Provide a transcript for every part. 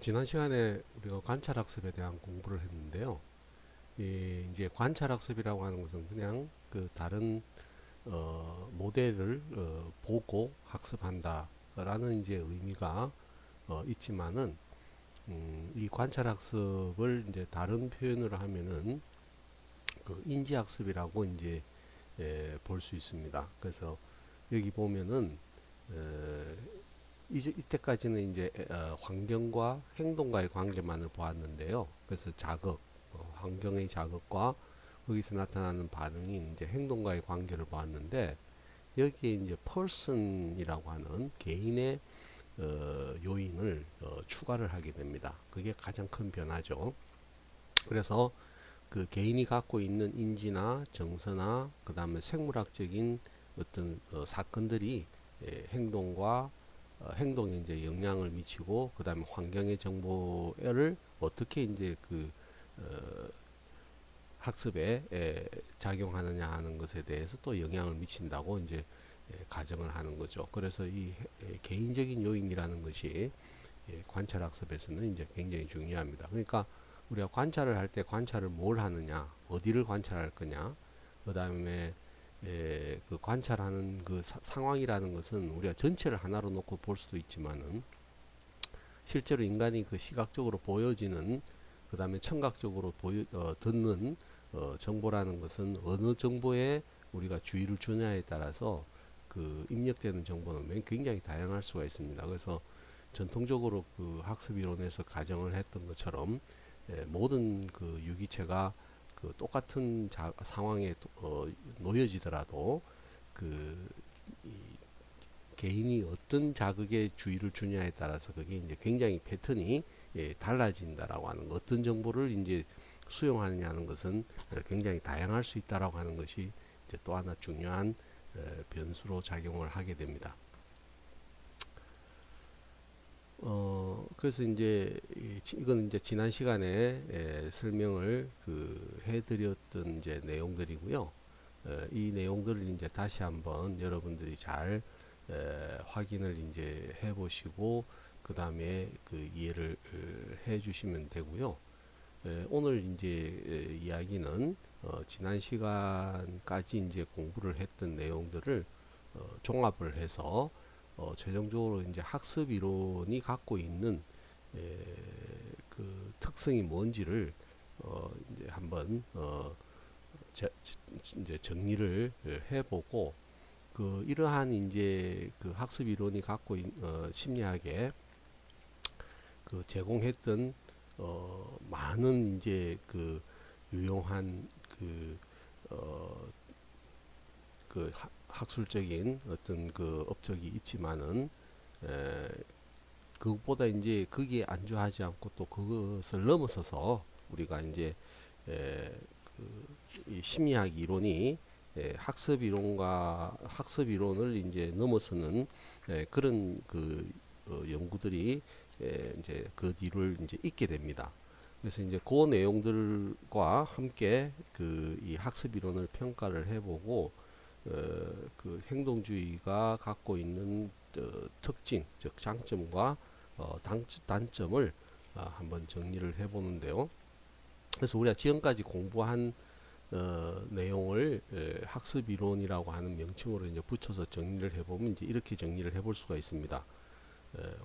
지난 시간에 우리가 관찰학습에 대한 공부를 했는데요. 이제 관찰학습이라고 하는 것은 그냥 그 다른 모델을 보고 학습한다라는 이제 의미가 있지만은 이 관찰학습을 이제 다른 표현으로 하면은 그 인지학습이라고 이제 볼 수 있습니다. 그래서 여기 보면은 에, 이제 이때까지는 이제 환경과 행동과의 관계만을 보았는데요. 그래서 자극, 환경의 자극과 거기서 나타나는 반응인 이제 행동과의 관계를 보았는데 여기에 이제 person이라고 하는 개인의 요인을 추가를 하게 됩니다. 그게 가장 큰 변화죠. 그래서 그 개인이 갖고 있는 인지나 정서나 그 다음에 생물학적인 어떤 사건들이 행동과 행동에 이제 영향을 미치고 그 다음에 환경의 정보를 어떻게 이제 그 어, 학습에 작용하느냐 하는 것에 대해서 또 영향을 미친다고 이제 가정을 하는 거죠. 그래서 이 개인적인 요인이라는 것이 관찰 학습에서는 이제 굉장히 중요합니다. 그러니까 우리가 관찰을 할 때 관찰을 뭘 하느냐, 어디를 관찰할 거냐, 그 다음에 그 관찰하는 그 상황이라는 것은 우리가 전체를 하나로 놓고 볼 수도 있지만은 실제로 인간이 그 시각적으로 보여지는 그 다음에 청각적으로 듣는 정보라는 것은 어느 정보에 우리가 주의를 주냐에 따라서 그 입력되는 정보는 굉장히 다양할 수가 있습니다. 그래서 전통적으로 그 학습 이론에서 가정을 했던 것처럼 모든 그 유기체가 그 똑같은 상황에 놓여지더라도 그 개인이 어떤 자극에 주의를 주냐에 따라서 그게 이제 굉장히 패턴이 달라진다라고 하는 거. 어떤 정보를 이제 수용하느냐는 것은 굉장히 다양할 수 있다라고 하는 것이 이제 또 하나 중요한 변수로 작용을 하게 됩니다. 그래서 이제 이건 이제 지난 시간에 설명을 그 해드렸던 이제 내용들이고요. 이 내용들을 이제 다시 한번 여러분들이 잘 확인을 이제 해보시고 그 다음에 그 이해를 해주시면 되고요. 오늘 이제 이야기는 지난 시간까지 이제 공부를 했던 내용들을 종합을 해서 최종적으로 이제 학습 이론이 갖고 있는 에, 그 특성이 뭔지를 이제 한번 이제 정리를 해보고 그 이러한 이제 그 학습 이론이 갖고 심리학에 그 제공했던 많은 이제 그 유용한 그 어, 그 학술적인 어떤 그 업적이 있지만은 에, 그것보다 이제 거기에 안주하지 않고 또 그것을 넘어서서 우리가 이제 에, 이 심리학 이론이 학습 이론과 학습 이론을 이제 넘어서는 그런 그 연구들이 이제 그 뒤를 이제 잇게 됩니다. 그래서 이제 그 내용들과 함께 그 이 학습 이론을 평가를 해보고 그 행동주의가 갖고 있는 특징, 즉 장점과 단점을 한번 정리를 해보는데요. 그래서 우리가 지금까지 공부한 내용을 학습 이론이라고 하는 명칭으로 이제 붙여서 정리를 해보면 이제 이렇게 정리를 해볼 수가 있습니다.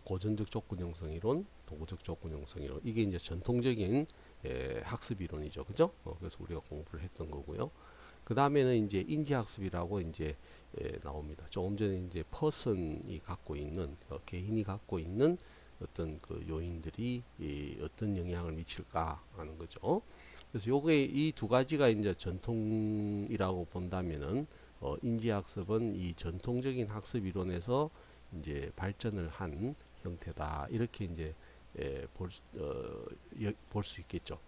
고전적 조건 형성 이론, 도구적 조건 형성 이론. 이게 이제 전통적인 학습 이론이죠, 그죠? 그래서 우리가 공부를 했던 거고요. 그 다음에는 이제 인지학습이라고 이제 나옵니다. 조금 전에 이제 퍼슨이 갖고 있는 개인이 갖고 있는 어떤 그 요인들이 어떤 영향을 미칠까 하는 거죠. 그래서 요게 이 두 가지가 이제 전통이라고 본다면은 인지학습은 이 전통적인 학습 이론에서 이제 발전을 한 형태다 이렇게 이제 볼 수 있겠죠.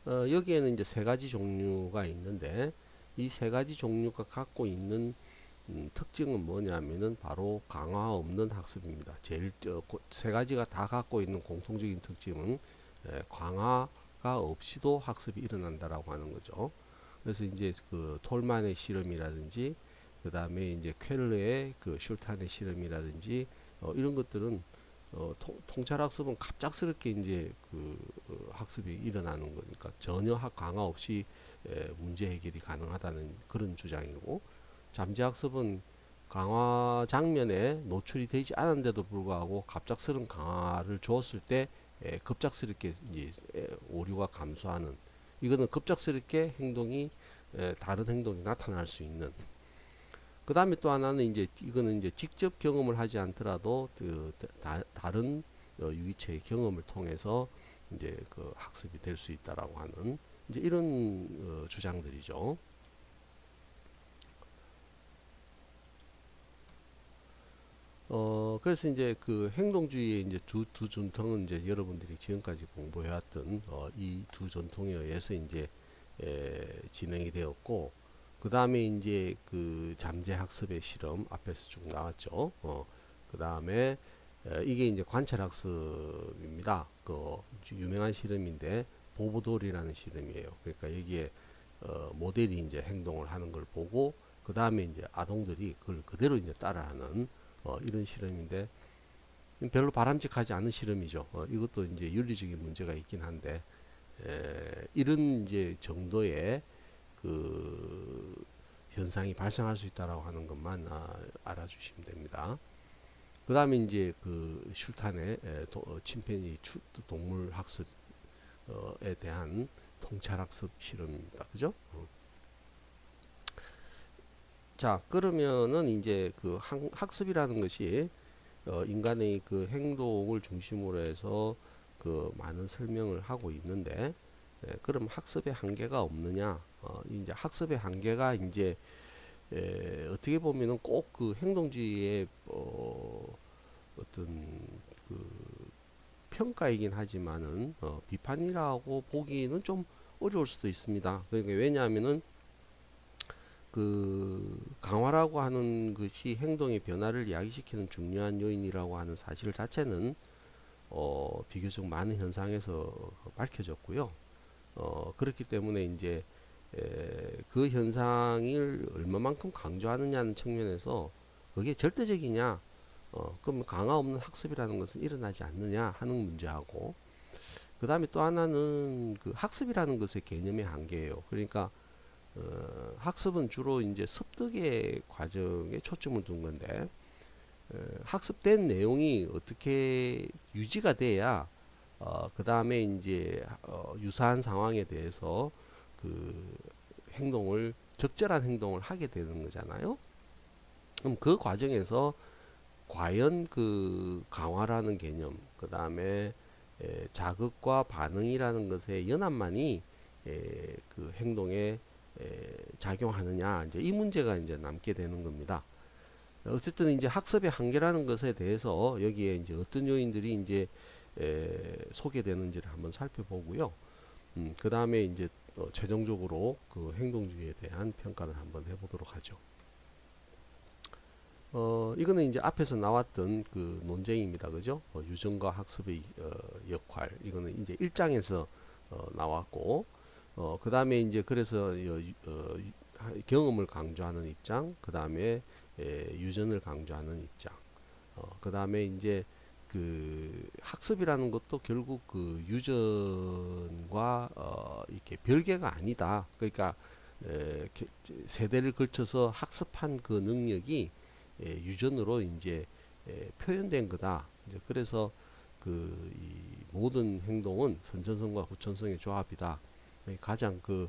여기에는 이제 세 가지 종류가 있는데 이 세 가지 종류가 갖고 있는 특징은 뭐냐면은 바로 강화 없는 학습입니다. 제일 세 가지가 다 갖고 있는 공통적인 특징은 강화가 없이도 학습이 일어난다라고 하는 거죠. 그래서 이제 그 톨만의 실험이라든지 그 다음에 이제 퀘르의 그 슐탄의 실험이라든지 이런 것들은 통찰학습은 갑작스럽게 이제 그 학습이 일어나는 거니까 전혀 강화 없이 문제 해결이 가능하다는 그런 주장이고, 잠재학습은 강화 장면에 노출이 되지 않았는데도 불구하고 갑작스러운 강화를 주었을 때 급작스럽게 이제 오류가 감소하는, 이거는 급작스럽게 행동이 다른 행동이 나타날 수 있는. 그 다음에 또 하나는 이제 이거는 이제 직접 경험을 하지 않더라도 그 다른 유기체의 경험을 통해서 이제 그 학습이 될 수 있다라고 하는 이제 이런 주장들이죠. 그래서 이제 그 행동주의의 이제 두 전통은 이제 여러분들이 지금까지 공부해왔던 이 두 전통에 의해서 이제 진행이 되었고, 그 다음에 이제 그 잠재학습의 실험 앞에서 쭉 나왔죠. 그 다음에 이게 이제 관찰학습입니다. 그 유명한 실험인데 보보돌이라는 실험이에요. 그러니까 여기에 모델이 이제 행동을 하는 걸 보고 그 다음에 이제 아동들이 그걸 그대로 이제 따라하는 이런 실험인데 별로 바람직하지 않은 실험이죠. 이것도 이제 윤리적인 문제가 있긴 한데 이런 이제 정도의 그 현상이 발생할 수 있다라고 하는 것만 알아주시면 됩니다. 그 다음에 이제 그 슐탄의 침팬지 동물 학습에 대한 통찰 학습 실험입니다. 그죠? 자, 그러면은 이제 그 학습이라는 것이 인간의 그 행동을 중심으로 해서 그 많은 설명을 하고 있는데, 그럼 학습의 한계가 없느냐? 이제 학습의 한계가 이제 어떻게 보면은 꼭 그 행동주의의 어떤 그 평가이긴 하지만은 비판이라고 보기는 좀 어려울 수도 있습니다. 그러니까 왜냐하면은 그 강화라고 하는 것이 행동의 변화를 야기시키는 중요한 요인이라고 하는 사실 자체는 비교적 많은 현상에서 밝혀졌고요. 그렇기 때문에 이제 그 현상을 얼마만큼 강조하느냐는 측면에서 그게 절대적이냐, 그러면 강화 없는 학습이라는 것은 일어나지 않느냐 하는 문제하고, 그 다음에 또 하나는 그 학습이라는 것의 개념의 한계예요. 그러니까 학습은 주로 이제 습득의 과정에 초점을 둔 건데, 학습된 내용이 어떻게 유지가 돼야 그 다음에 이제 유사한 상황에 대해서 그 행동을 적절한 행동을 하게 되는 거잖아요. 그럼 그 과정에서 과연 그 강화라는 개념, 그 다음에 자극과 반응이라는 것의 연합만이 그 행동에 작용하느냐, 이제 이 문제가 이제 남게 되는 겁니다. 어쨌든 이제 학습의 한계라는 것에 대해서 여기에 이제 어떤 요인들이 이제 소개되는지를 한번 살펴보고요. 그 다음에 이제 최종적으로 그 행동주의에 대한 평가를 한번 해보도록 하죠. 이거는 이제 앞에서 나왔던 그 논쟁입니다. 그죠? 유전과 학습의 역할. 이거는 이제 1장에서 나왔고, 그 다음에 이제 그래서 경험을 강조하는 입장, 그 다음에 유전을 강조하는 입장, 그 다음에 이제 그 학습이라는 것도 결국 그 유전과 이렇게 별개가 아니다. 그러니까 세대를 걸쳐서 학습한 그 능력이 유전으로 이제 표현된 거다. 이제 그래서 그 이 모든 행동은 선천성과 후천성의 조합이다. 가장 그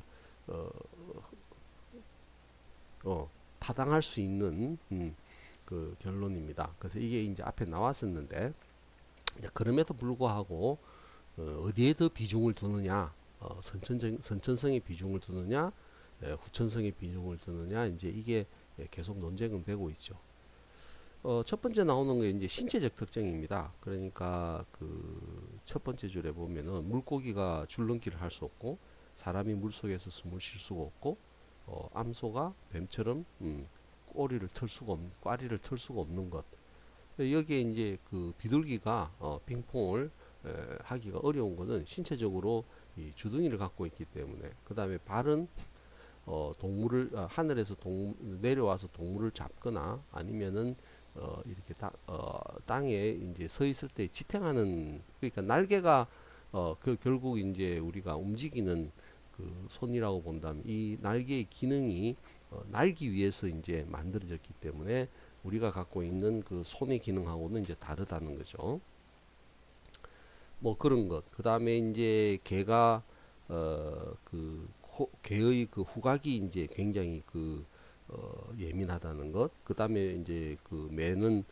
어, 타당할 수 있는 그 결론입니다. 그래서 이게 이제 앞에 나왔었는데, 그럼에도 불구하고 어디에 더 비중을 두느냐, 선천성의 비중을 두느냐, 후천성의 비중을 두느냐, 이제 이게 계속 논쟁은 되고 있죠. 첫 번째 나오는 게 이제 신체적 특징입니다. 그러니까 그 첫 번째 줄에 보면은 물고기가 줄넘기를 할 수 없고 사람이 물 속에서 숨을 쉴 수가 없고 암소가 뱀처럼 꽈리를 털 수가 없는 것. 여기에 이제 그 비둘기가 핑퐁을 하기가 어려운 것은 신체적으로 이 주둥이를 갖고 있기 때문에, 그 다음에 발은 동물을 하늘에서 내려와서 동물을 잡거나 아니면은 이렇게 땅에 이제 서 있을 때 지탱하는, 그러니까 날개가 그 결국 이제 우리가 움직이는 그 손이라고 본다면 이 날개의 기능이 날기 위해서 이제 만들어졌기 때문에 우리가 갖고 있는 그 손의 기능하고는 이제 다르다는 거죠. 뭐 그런 것. 그 다음에 이제 개가 개의 그 후각이 이제 굉장히 예민하다는 것. 그 다음에 이제 그 매는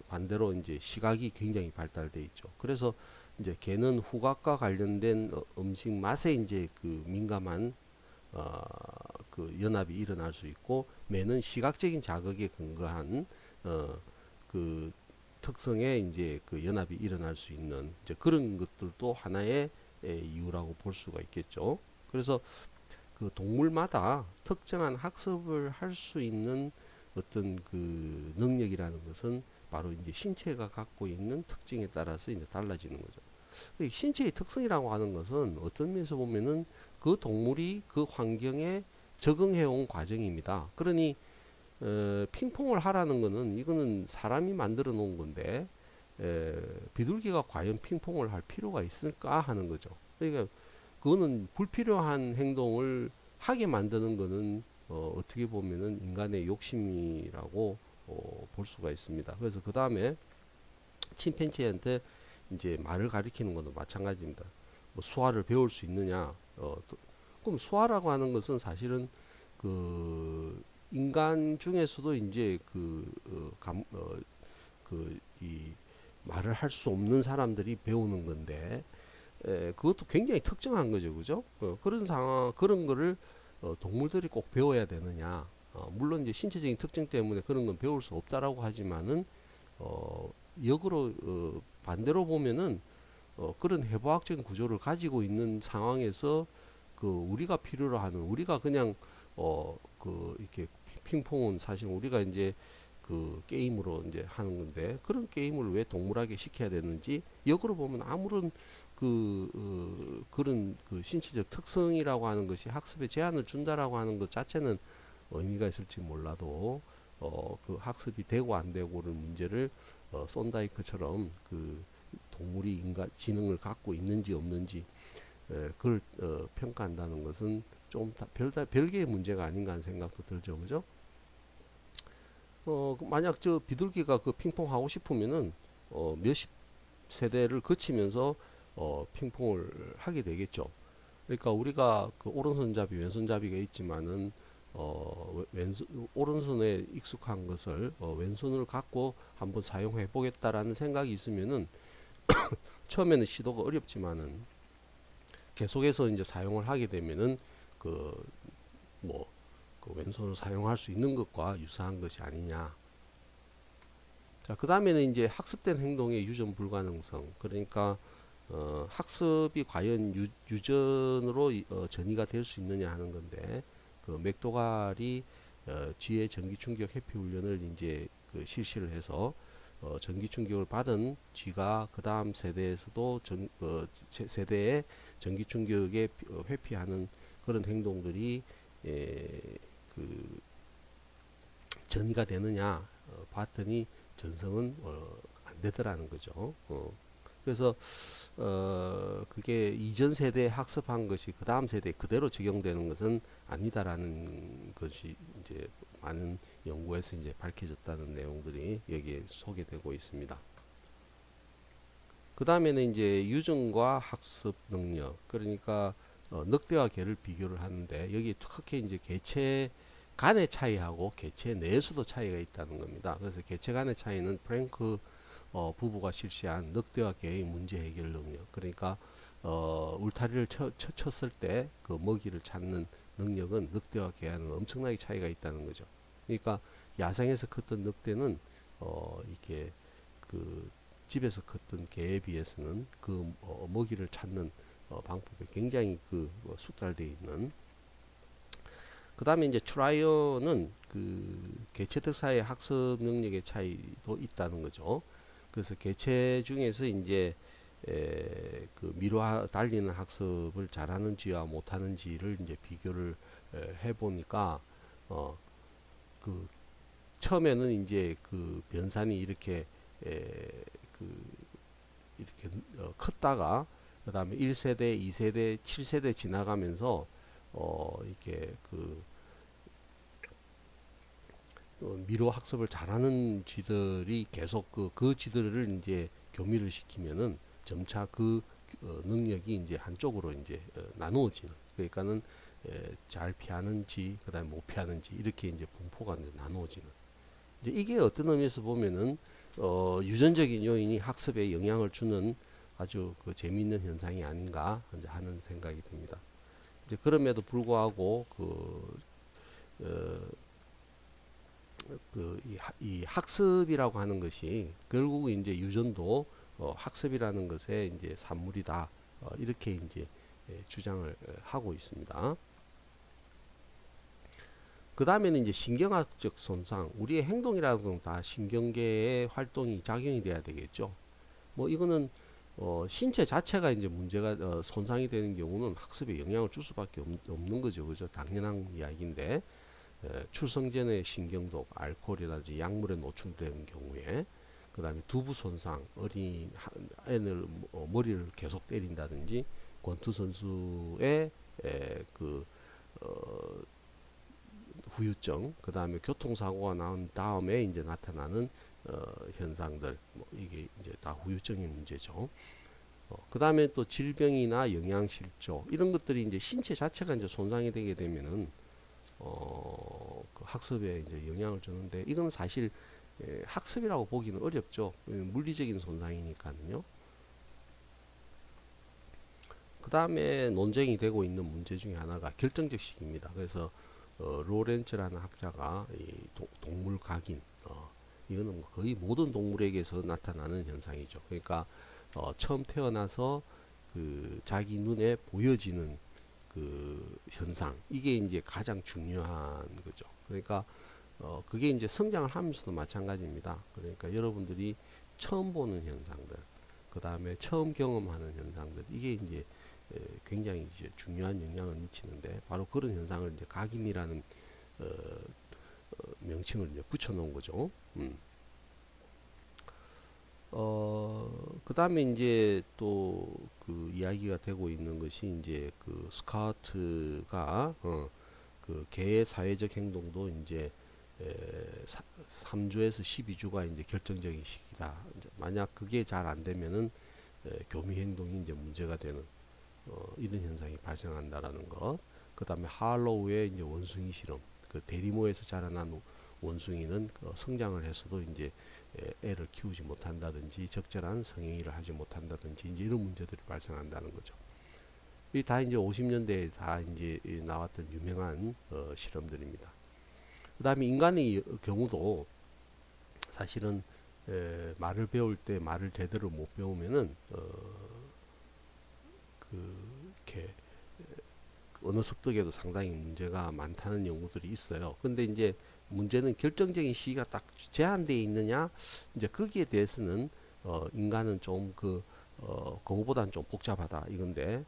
반대로 이제 시각이 굉장히 발달돼 있죠. 그래서 이제 개는 후각과 관련된 음식 맛에 이제 그 민감한 어, 그 연합이 일어날 수 있고, 매는 시각적인 자극에 근거한 그 특성의 이제 그 연합이 일어날 수 있는 이제 그런 것들도 하나의 이유라고 볼 수가 있겠죠. 그래서 그 동물마다 특정한 학습을 할 수 있는 어떤 그 능력이라는 것은 바로 이제 신체가 갖고 있는 특징에 따라서 이제 달라지는 거죠. 신체의 특성이라고 하는 것은 어떤 면에서 보면은 그 동물이 그 환경에 적응해 온 과정입니다. 그러니 핑퐁을 하라는 거는 이거는 사람이 만들어 놓은 건데 비둘기가 과연 핑퐁을 할 필요가 있을까 하는 거죠. 그러니까 그거는 불필요한 행동을 하게 만드는 거는 떻게 보면은 인간의 욕심이라고 볼 수가 있습니다. 그래서 그 다음에 침팬지한테 이제 말을 가리키는 것도 마찬가지입니다. 뭐 수화를 배울 수 있느냐? 그럼 수화라고 하는 것은 사실은 그 인간 중에서도 이제 이 말을 할 수 없는 사람들이 배우는 건데, 그것도 굉장히 특정한 거죠, 그죠? 그런 상황, 그런 거를 동물들이 꼭 배워야 되느냐? 물론 이제 신체적인 특징 때문에 그런 건 배울 수 없다라고 하지만은 역으로 반대로 보면은 그런 해부학적인 구조를 가지고 있는 상황에서 그 우리가 필요로 하는, 우리가 그냥 이렇게 핑퐁은 사실 우리가 이제 그 게임으로 이제 하는 건데, 그런 게임을 왜 동물에게 시켜야 되는지 역으로 보면 아무런 그런 그 신체적 특성이라고 하는 것이 학습에 제한을 준다라고 하는 것 자체는 의미가 있을지 몰라도 그 학습이 되고 안 되고를 문제를 쏜다이크처럼 그 동물이 인간 지능을 갖고 있는지 없는지 그걸 평가한다는 것은 좀 별개의 문제가 아닌가 하는 생각도 들죠, 그죠? 만약 저 비둘기가 그 핑퐁 하고 싶으면은 몇십 세대를 거치면서 핑퐁을 하게 되겠죠. 그러니까 우리가 그 오른손잡이, 왼손잡이가 있지만은 오른손에 익숙한 것을 왼손을 갖고 한번 사용해 보겠다라는 생각이 있으면은 처음에는 시도가 어렵지만은 계속해서 이제 사용을 하게 되면은 그 뭐 그 왼손을 사용할 수 있는 것과 유사한 것이 아니냐. 자, 그 다음에는 이제 학습된 행동의 유전 불가능성. 그러니까 학습이 과연 유전으로 전이가 될 수 있느냐 하는 건데, 그 맥도갈이 쥐의 전기 충격 회피 훈련을 이제 그 실시를 해서 전기 충격을 받은 쥐가 그 다음 세대에서도 세대의 전기 충격에 회피하는 그런 행동들이 그 전이가 되느냐 봤더니 전성은 안 되더라는 거죠. 그래서 그게 이전 세대에 학습한 것이 그 다음 세대에 그대로 적용되는 것은 아니다라는 것이 이제 많은 연구에서 이제 밝혀졌다는 내용들이 여기에 소개되고 있습니다. 그 다음에는 이제 유전과 학습 능력, 그러니까 늑대와 개를 비교를 하는데 여기 특히 이제 개체 간의 차이하고 개체 내에서도 차이가 있다는 겁니다. 그래서 개체 간의 차이는 프랭크 부부가 실시한 늑대와 개의 문제 해결 능력, 그러니까 울타리를 쳤을 때 그 먹이를 찾는 능력은 늑대와 개와는 엄청나게 차이가 있다는 거죠. 그러니까 야생에서 컸던 늑대는 이게 그 집에서 컸던 개에 비해서는 그 먹이를 찾는 방법에 굉장히 숙달되어 있는. 그 다음에 이제 트라이어는 그 개체특사의 학습 능력의 차이도 있다는 거죠. 그래서 개체 중에서 이제 그 미로 달리는 학습을 잘하는지와 못하는지를 이제 비교를 해보니까 그 처음에는 이제 그 변산이 이렇게 그 이렇게 컸다가 그다음에 1세대, 2세대, 7세대 지나가면서 이렇게 미로 학습을 잘하는 쥐들이 계속 그 쥐들을 이제 교미를 시키면은 점차 능력이 이제 한쪽으로 이제 나누어지는, 그러니까는 잘 피하는 쥐, 그다음에 못 피하는 쥐, 이렇게 이제 분포가 이제 나누어지는. 이제 이게 어떤 의미에서 보면은 유전적인 요인이 학습에 영향을 주는 아주 재미있는 현상이 아닌가 이제 하는 생각이 듭니다. 이제 그럼에도 불구하고 어, 이 학습이라고 하는 것이 결국 이제 유전도 학습이라는 것의 이제 산물이다. 이렇게 이제 주장을 하고 있습니다. 그 다음에는 이제 신경학적 손상, 우리의 행동이라는 건 다 신경계의 활동이 작용이 돼야 되겠죠. 뭐 이거는 신체 자체가 이제 문제가 손상이 되는 경우는 학습에 영향을 줄 수밖에 없는 거죠. 그죠? 당연한 이야기인데 출생 전에 신경독, 알코올이라든지 약물에 노출되는 경우에, 그 다음에 두부 손상, 어린 애를 머리를 계속 때린다든지, 권투 선수의 그 후유증, 그 다음에 교통사고가 난 다음에 이제 나타나는 현상들, 뭐 이게 이제 다 후유증의 문제죠. 그 다음에 또 질병이나 영양실조, 이런 것들이 이제 신체 자체가 이제 손상이 되게 되면은 그 학습에 이제 영향을 주는데, 이건 사실 학습이라고 보기는 어렵죠. 물리적인 손상이니까요. 그 다음에 논쟁이 되고 있는 문제 중에 하나가 결정적식입니다. 그래서 로렌츠라는 학자가 이 동물 각인, 이거는 거의 모든 동물에게서 나타나는 현상이죠. 그러니까 처음 태어나서 그 자기 눈에 보여지는 그 현상, 이게 이제 가장 중요한 거죠. 그러니까 그게 이제 성장을 하면서도 마찬가지입니다. 그러니까 여러분들이 처음 보는 현상들, 그 다음에 처음 경험하는 현상들, 이게 이제 굉장히 이제 중요한 영향을 미치는데, 바로 그런 현상을 이제 각인이라는 어, 명칭을 이제 붙여놓은 거죠. 그 다음에 이제 또 그 이야기가 되고 있는 것이 이제 그 스카우트가 그 개의 사회적 행동도 이제 3주에서 12주가 이제 결정적인 시기다. 이제 만약 그게 잘 안 되면은 교미 행동이 이제 문제가 되는 이런 현상이 발생한다라는 것. 그 다음에 할로우의 이제 원숭이 실험, 그 대리모에서 자라난 원숭이는 성장을 해서도 이제 애를 키우지 못한다든지 적절한 성행위를 하지 못한다든지 이제 이런 문제들이 발생한다는 거죠. 이 다 이제 50년대에 다 이제 나왔던 유명한 실험들입니다. 그 다음에 인간의 경우도 사실은 말을 배울 때 말을 제대로 못 배우면은 이렇게 언어 습득에도 상당히 문제가 많다는 연구들이 있어요. 근데 이제 문제는 결정적인 시기가 딱 제한되어 있느냐, 이제 거기에 대해서는 인간은 좀 그거보다는 좀 복잡하다 이건데,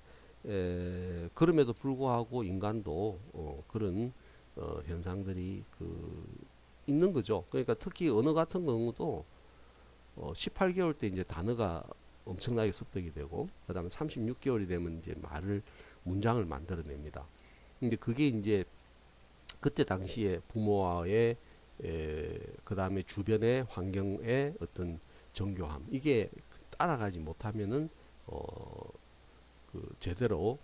그럼에도 불구하고 인간도 그런 현상들이 있는 거죠. 그러니까 특히 언어 같은 경우도 18개월 때 이제 단어가 엄청나게 습득이 되고, 그 다음에 36개월이 되면 이제 문장을 만들어냅니다. 근데 그게 이제 그때 당시에 부모와의 그 다음에 주변의 환경의 어떤 정교함, 이게 따라가지 못하면은 제대로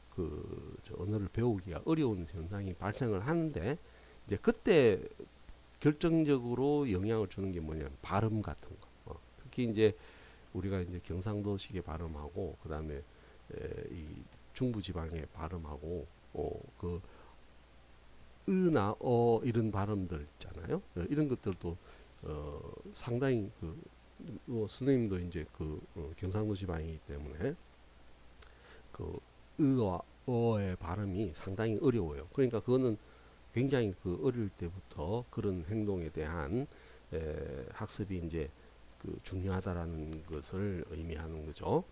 언어를 배우기가 어려운 현상이 발생을 하는데, 이제 그때 결정적으로 영향을 주는 게 뭐냐면 발음 같은 거. 특히 이제 우리가 이제 경상도식의 발음하고, 그 다음에 이 중부지방의 발음하고, 그 으나 이런 발음들 있잖아요. 이런 것들도 상당히 선생님도 이제 경상도 지방이기 때문에 그 으와 어의 발음이 상당히 어려워요. 그러니까 그거는 굉장히 어릴 때부터 그런 행동에 대한 학습이 이제 중요하다라는 것을 의미하는 거죠.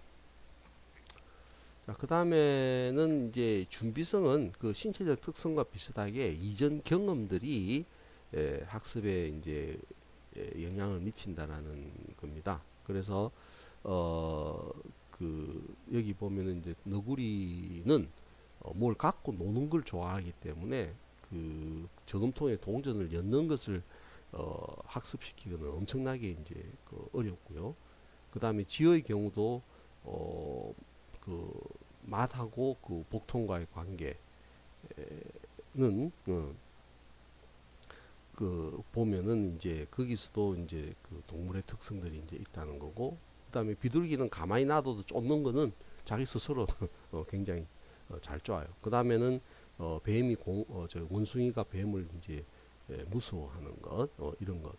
자, 그 다음에는 이제 준비성은 그 신체적 특성과 비슷하게 이전 경험들이 학습에 이제 영향을 미친다라는 겁니다. 그래서 여기 보면은 이제 너구리는 뭘 갖고 노는 걸 좋아하기 때문에 그 저금통에 동전을 엮는 것을 학습시키기는 엄청나게 이제 어렵고요. 그 다음에 쥐의 경우도 어, 그 맛하고 그 복통과의 관계는 그 보면은 이제 거기서도 이제 그 동물의 특성들이 이제 있다는 거고, 그다음에 비둘기는 가만히 놔둬도 쫓는 거는 자기 스스로 굉장히 잘 쫓아요. 그다음에는 뱀이 저 원숭이가 뱀을 이제 무서워하는 것, 이런 것.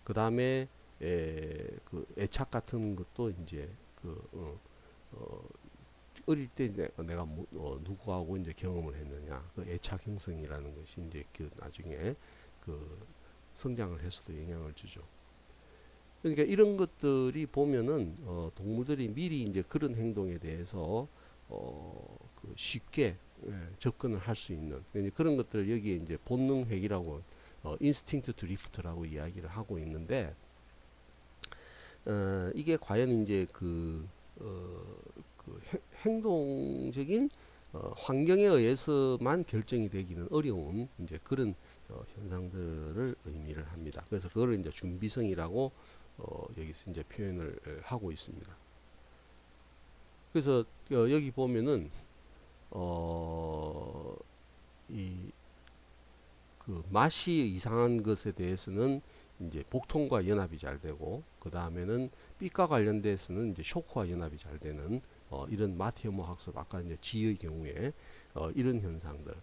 그다음에 그 애착 같은 것도 이제 그 어릴 때 내가 누구하고 이제 경험을 했느냐, 그 애착 형성이라는 것이 이제 그 나중에 그 성장을 해서도 영향을 주죠. 그러니까 이런 것들이 보면은 동물들이 미리 이제 그런 행동에 대해서 그 쉽게 접근을 할 수 있는 그런 것들을 여기에 이제 본능 회귀라고 인스팅트 드리프트라고 이야기를 하고 있는데, 이게 과연 이제 행동적인 환경에 의해서만 결정이 되기는 어려운 이제 그런 현상들을 의미를 합니다. 그래서 그거를 이제 준비성이라고 여기서 이제 표현을 하고 있습니다. 그래서 여기 보면은 이 그 맛이 이상한 것에 대해서는 이제 복통과 연합이 잘 되고, 그 다음에는 삐과 관련돼서는 이제 쇼크와 연합이 잘 되는 이런 마티어모 학습, 아까 이제 G의 경우에 이런 현상들.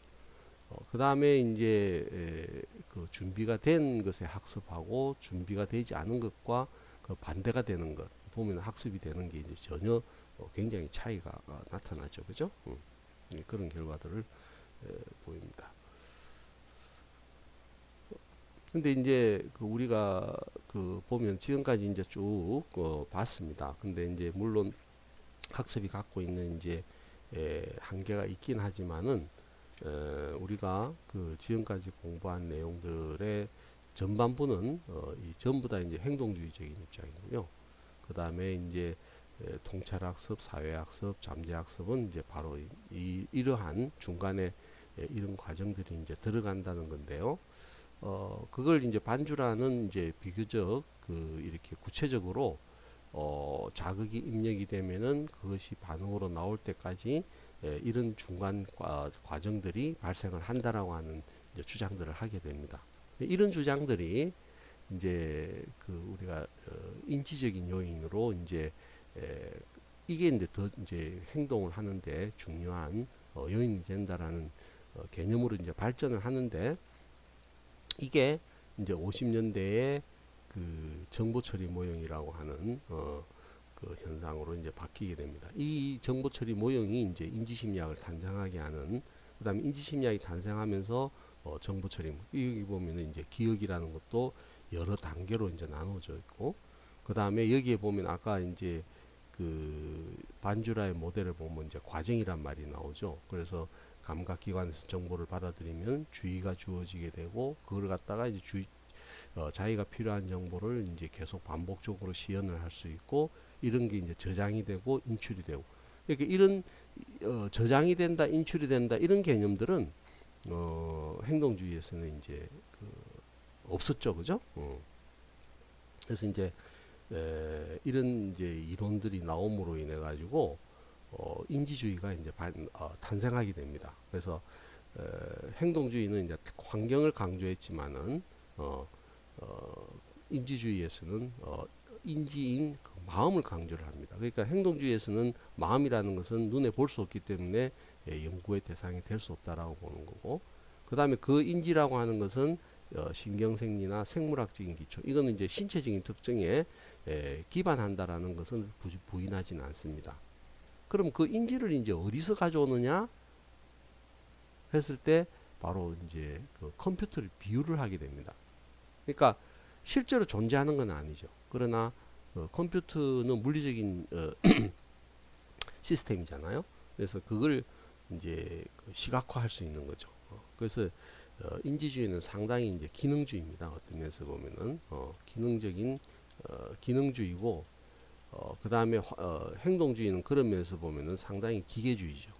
그 다음에 이제 그 준비가 된 것에 학습하고 준비가 되지 않은 것과 그 반대가 되는 것 보면 학습이 되는 게 이제 전혀 굉장히 차이가 나타나죠, 그죠? 그런 결과들을 보입니다. 근데 이제 그 우리가 그 보면 지금까지 이제 쭉 봤습니다. 근데 이제 물론 학습이 갖고 있는 이제 한계가 있긴 하지만은 우리가 그 지금까지 공부한 내용들의 전반부는 이 전부 다 이제 행동주의적인 입장이고요. 그 다음에 이제 통찰학습, 사회학습, 잠재학습은 이제 바로 이러한 중간에 이런 과정들이 이제 들어간다는 건데요. 그걸 이제 반주라는 이제 비교적 그 이렇게 구체적으로 자극이 입력이 되면은 그것이 반응으로 나올 때까지 이런 중간 과정들이 발생을 한다라고 하는 이제 주장들을 하게 됩니다. 이런 주장들이 이제 그 우리가 인지적인 요인으로 이제 이게 이제 더 이제 행동을 하는데 중요한 요인이 된다라는 개념으로 이제 발전을 하는데, 이게 이제 50년대에 그 정보 처리 모형이라고 하는 그 현상으로 이제 바뀌게 됩니다. 이 정보 처리 모형이 이제 인지심리학을 탄생하게 하는, 그다음에 인지심리학이 탄생하면서 정보 처리, 여기 보면은 이제 기억이라는 것도 여러 단계로 이제 나눠져 있고, 그다음에 여기에 보면 아까 이제 그 반주라의 모델을 보면 이제 과정이란 말이 나오죠. 그래서 감각기관에서 정보를 받아들이면 주의가 주어지게 되고, 그걸 갖다가 이제 자기가 필요한 정보를 이제 계속 반복적으로 시연을 할 수 있고, 이런 게 이제 저장이 되고 인출이 되고, 이렇게 이런 저장이 된다, 인출이 된다 이런 개념들은 행동주의에서는 이제 없었죠, 그죠? 그래서 이제 이런 이제 이론들이 나옴으로 인해 가지고 인지주의가 이제 탄생하게 됩니다. 그래서 행동주의는 이제 환경을 강조했지만은 인지주의에서는 인지인 그 마음을 강조를 합니다. 그러니까 행동주의에서는 마음이라는 것은 눈에 볼 수 없기 때문에 연구의 대상이 될 수 없다라고 보는 거고, 그 다음에 그 인지라고 하는 것은 신경생리나 생물학적인 기초, 이거는 이제 신체적인 특징에 기반한다라는 것은 부인하지는 않습니다. 그럼 그 인지를 이제 어디서 가져오느냐 했을 때 바로 이제 그 컴퓨터를 비유를 하게 됩니다. 그러니까 실제로 존재하는 건 아니죠. 그러나 컴퓨터는 물리적인 시스템이잖아요. 그래서 그걸 이제 시각화할 수 있는 거죠. 그래서 인지주의는 상당히 이제 기능주의입니다. 어떤 면에서 보면은 기능적인 기능주의고 그 다음에 행동주의는 그런 면에서 보면은 상당히 기계주의죠.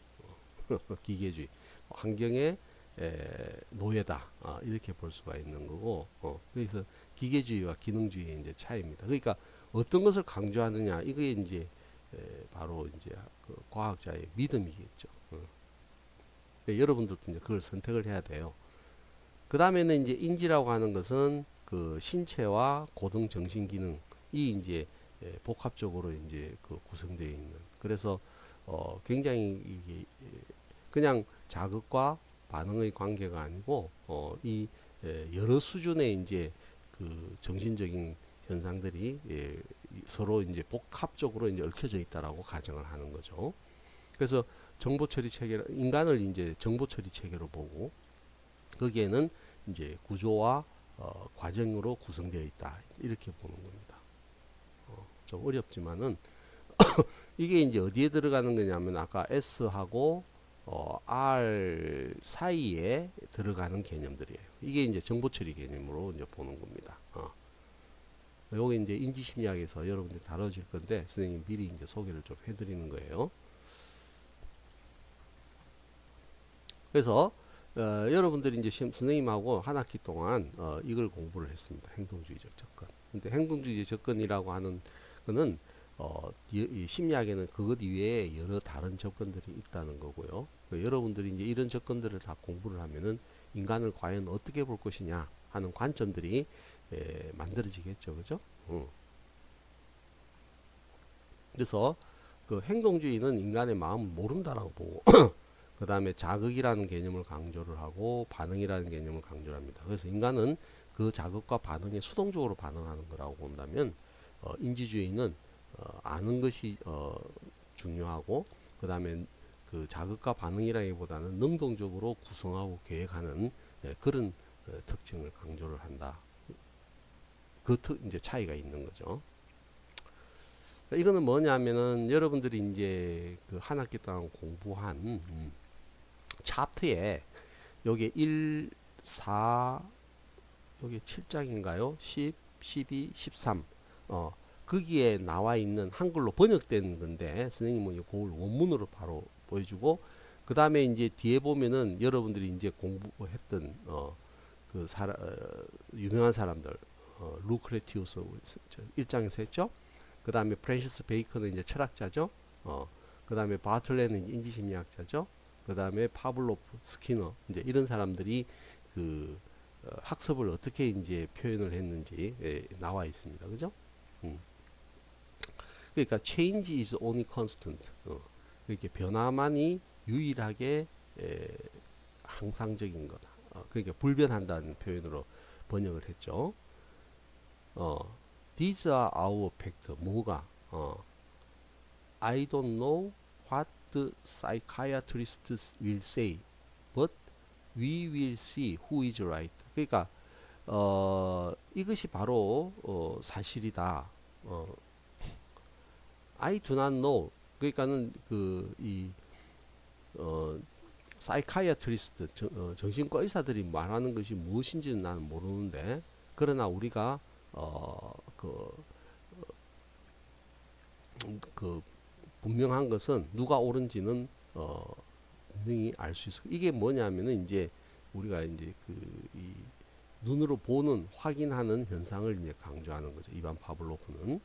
기계주의, 환경의 노예다 이렇게 볼 수가 있는 거고 그래서 기계주의와 기능주의의 이제 차이입니다. 그러니까 어떤 것을 강조하느냐 이게 이제 바로 이제 그 과학자의 믿음이겠죠. 그러니까 여러분들도 이제 그걸 선택을 해야 돼요. 그 다음에는 이제 인지라고 하는 것은 그 신체와 고등 정신 기능이 이제 복합적으로 이제 그 구성되어 있는 그래서 굉장히 이게 그냥 자극과 반응의 관계가 아니고 이 여러 수준의 이제 그 정신적인 현상들이 서로 이제 복합적으로 이제 얽혀져 있다라고 가정을 하는 거죠. 그래서 정보 처리 체계 인간을 이제 정보 처리 체계로 보고 거기에는 이제 구조와 과정으로 구성되어 있다 이렇게 보는 겁니다. 좀 어렵지만은 이게 이제 어디에 들어가는 거냐면 아까 S하고 R 사이에 들어가는 개념들이에요. 이게 이제 정보 처리 개념으로 이제 보는 겁니다. 요게 이제 인지심리학에서 여러분들이 다뤄질 건데 선생님 미리 이제 소개를 좀 해드리는 거예요. 그래서 여러분들이 이제 선생님하고 한 학기 동안 이걸 공부를 했습니다. 행동주의적 접근. 근데 행동주의적 접근이라고 하는 거는 이 심리학에는 그것 이외에 여러 다른 접근들이 있다는 거고요. 여러분들이 이제 이런 접근들을 다 공부를 하면은 인간을 과연 어떻게 볼 것이냐 하는 관점들이 만들어지겠죠, 그죠? 그래서 그 행동주의는 인간의 마음을 모른다라고 보고 그 다음에 자극이라는 개념을 강조를 하고 반응이라는 개념을 강조를 합니다. 그래서 인간은 그 자극과 반응에 수동적으로 반응하는 거라고 본다면 인지주의는 아는 것이 중요하고 그 다음에 그 자극과 반응이라기보다는 능동적으로 구성하고 계획하는 그런 특징을 강조를 한다. 그 이제 차이가 있는 거죠. 이거는 뭐냐면은 여러분들이 이제 그 한 학기 동안 공부한 차트에 여기 1, 4, 여기 7장인가요? 10, 12, 13 거기에 나와 있는 한글로 번역된 건데 선생님은 그걸 원문으로 바로 보여주고 그 다음에 이제 뒤에 보면은 여러분들이 이제 공부했던 그 유명한 사람들 루크레티우스 1장에서 했죠. 그 다음에 프랜시스 베이컨은 이제 철학자죠. 그 다음에 바틀레는 인지심리학자죠. 그 다음에 파블로프, 스키너 이제 이런 사람들이 그 학습을 어떻게 이제 표현을 했는지 나와 있습니다. 그죠? 그러니까 change is only constant. 이렇게 변화만이 유일하게 항상적인 거다. 그러니까 불변한다는 표현으로 번역을 했죠. These are our facts. 뭐가? I don't know what the psychiatrists will say, but we will see who is right. 그러니까 이것이 바로 사실이다. I do not know. 그러니까는 그이 사이카이아트리스트 정신과 의사들이 말하는 것이 무엇인지는 나는 모르는데 그러나 우리가 그 분명한 것은 누가 옳은지는 분명히 알 수 있어. 이게 뭐냐면은 이제 우리가 이제 이 눈으로 보는 확인하는 현상을 이제 강조하는 거죠. 이반 파블로프는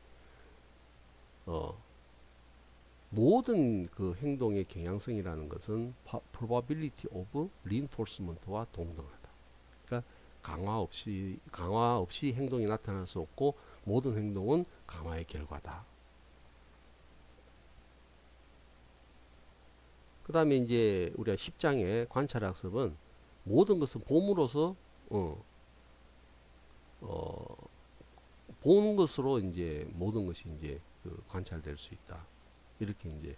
모든 그 행동의 경향성이라는 것은 probability of reinforcement와 동등하다. 그러니까 강화 없이 행동이 나타날 수 없고 모든 행동은 강화의 결과다. 그 다음에 이제 우리가 10장의 관찰학습은 모든 것은 봄으로서 보는 것으로 이제 모든 것이 이제 그 관찰될 수 있다. 이렇게 이제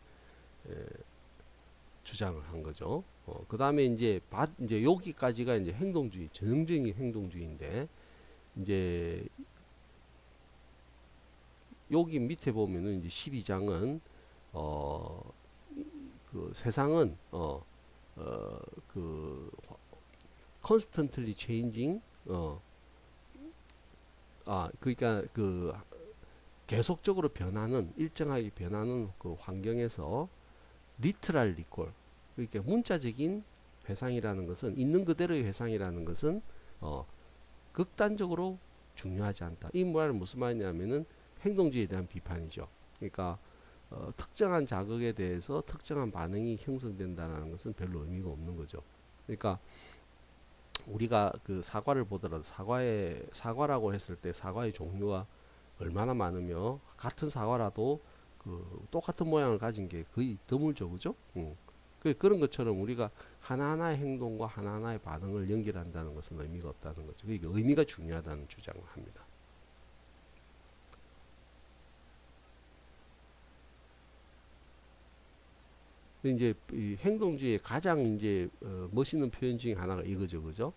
주장을 한 거죠. 그 다음에 이제 여기까지가 이제 행동주의, 전형적인 행동주의인데 이제 여기 밑에 보면은 이제 12장은 그 세상은 그 constantly changing 그러니까 그 계속적으로 변하는 일정하게 변하는 그 환경에서 literal recall 그러니까 문자적인 회상이라는 것은 있는 그대로의 회상이라는 것은 극단적으로 중요하지 않다. 이 말은 무슨 말이냐면은 행동주의에 대한 비판이죠. 그러니까 특정한 자극에 대해서 특정한 반응이 형성된다는 것은 별로 의미가 없는 거죠. 그러니까 우리가 그 사과를 보더라도 사과라고 했을 때 사과의 종류가 얼마나 많으며 같은 사과라도 그 똑같은 모양을 가진 게 거의 드물죠, 그죠? 그런 것처럼 우리가 하나하나의 행동과 하나하나의 반응을 연결한다는 것은 의미가 없다는 거죠. 그러니까 의미가 중요하다는 주장을 합니다. 이제 이 행동주의의 가장 이제 멋있는 표현 중에 하나가 이거죠, 그죠?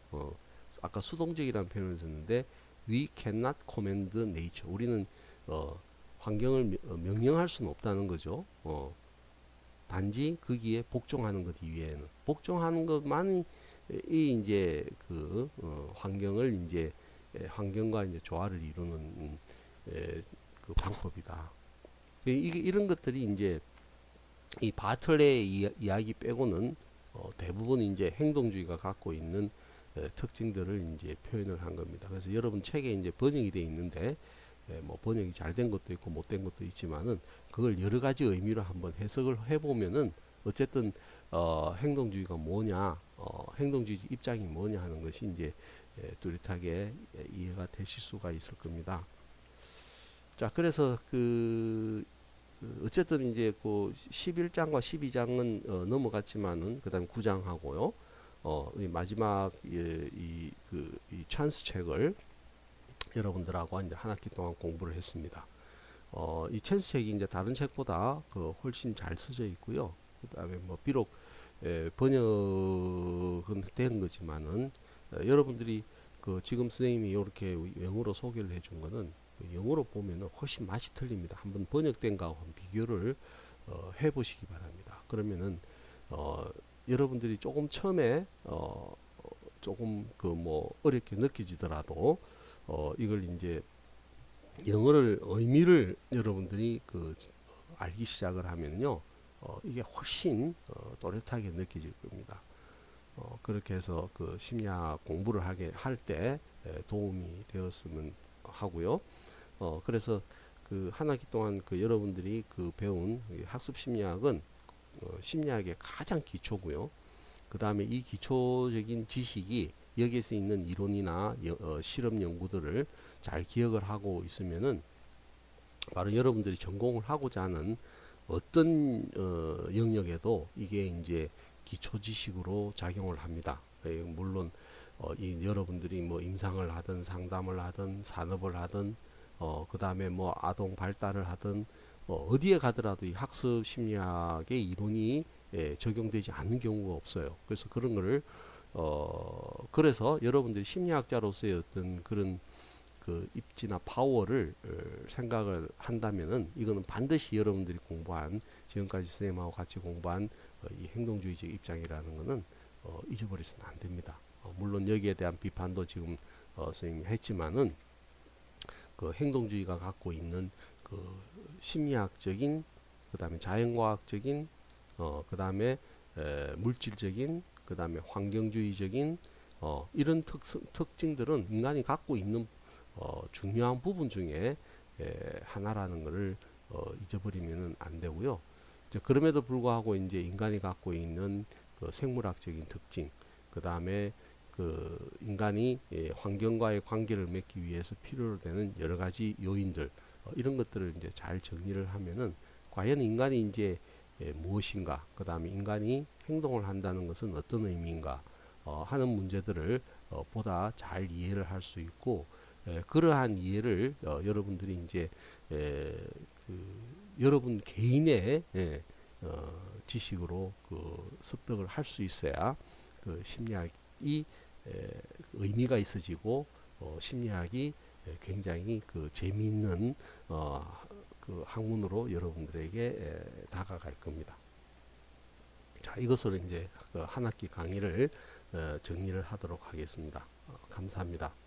아까 수동적이라는 표현을 썼는데 we cannot command nature. 우리는 환경을 명령할 수는 없다는 거죠. 단지 거기에 복종하는 것 이외에는 복종하는 것만이 이제 그 환경을 이제 환경과 이제 조화를 이루는 그 방법이다. 이게 이런 것들이 이제 이 바틀레의 이야기 빼고는 대부분 이제 행동주의가 갖고 있는 특징들을 이제 표현을 한 겁니다. 그래서 여러분 책에 이제 번역이 되어 있는데 뭐 번역이 잘 된 것도 있고 못 된 것도 있지만은 그걸 여러 가지 의미로 한번 해석을 해보면은 어쨌든 행동주의가 뭐냐, 행동주의 입장이 뭐냐 하는 것이 이제 뚜렷하게 이해가 되실 수가 있을 겁니다. 자, 그래서 어쨌든 이제 그 11장과 12장은 넘어갔지만은 그다음 9장하고요. 이 마지막 이 찬스 책을 여러분들하고 이제 한 학기 동안 공부를 했습니다. 이 찬스 책이 이제 다른 책보다 훨씬 잘 써져 있고요. 그다음에 뭐 비록 번역은 된 거지만은 여러분들이 지금 선생님이 이렇게 영어로 소개를 해준 거는 영어로 보면은 훨씬 맛이 틀립니다. 한번 번역된 거하고 비교를 해보시기 바랍니다. 그러면은 여러분들이 조금 처음에 조금 뭐 어렵게 느껴지더라도 이걸 이제 영어를 의미를 여러분들이 알기 시작을 하면요, 이게 훨씬 또렷하게 느껴질 겁니다. 그렇게 해서 심리학 공부를 할 때 도움이 되었으면 하고요. 그래서 한 학기 동안 여러분들이 배운 학습 심리학은 심리학의 가장 기초고요. 그 다음에 이 기초적인 지식이 여기에서 있는 이론이나 실험 연구들을 잘 기억을 하고 있으면은 바로 여러분들이 전공을 하고자 하는 어떤 영역에도 이게 이제 기초 지식으로 작용을 합니다. 물론 여러분들이 뭐 임상을 하든 상담을 하든 산업을 하든 그 다음에 뭐 아동 발달을 하든 어디에 가더라도 이 학습 심리학의 이론이 적용되지 않는 경우가 없어요. 그래서 그런 거를 그래서 여러분들이 심리학자로서의 어떤 그런 입지나 파워를 생각을 한다면은 이거는 반드시 여러분들이 공부한 지금까지 선생님하고 같이 공부한 이 행동주의적 입장이라는 거는 잊어버리서는 안 됩니다. 물론 여기에 대한 비판도 지금 선생님이 했지만은 행동주의가 갖고 있는 심리학적인 그 다음에 자연과학적인 그 다음에 물질적인 그 다음에 환경주의적인 이런 특징들은 인간이 갖고 있는 중요한 부분 중에 하나라는 것을 잊어버리면 안 되고요. 그럼에도 불구하고 이제 인간이 갖고 있는 생물학적인 특징, 그 다음에 인간이 환경과의 관계를 맺기 위해서 필요로 되는 여러 가지 요인들, 이런 것들을 이제 잘 정리를 하면은 과연 인간이 이제 무엇인가, 그 다음에 인간이 행동을 한다는 것은 어떤 의미인가 하는 문제들을 보다 잘 이해를 할 수 있고, 그러한 이해를 여러분들이 이제 여러분 개인의 지식으로 습득을 할 수 있어야 심리학이 의미가 있어지고 심리학이 굉장히 재미있는 학문으로 여러분들에게 다가갈 겁니다. 자, 이것으로 이제 한 학기 강의를 정리를 하도록 하겠습니다. 감사합니다.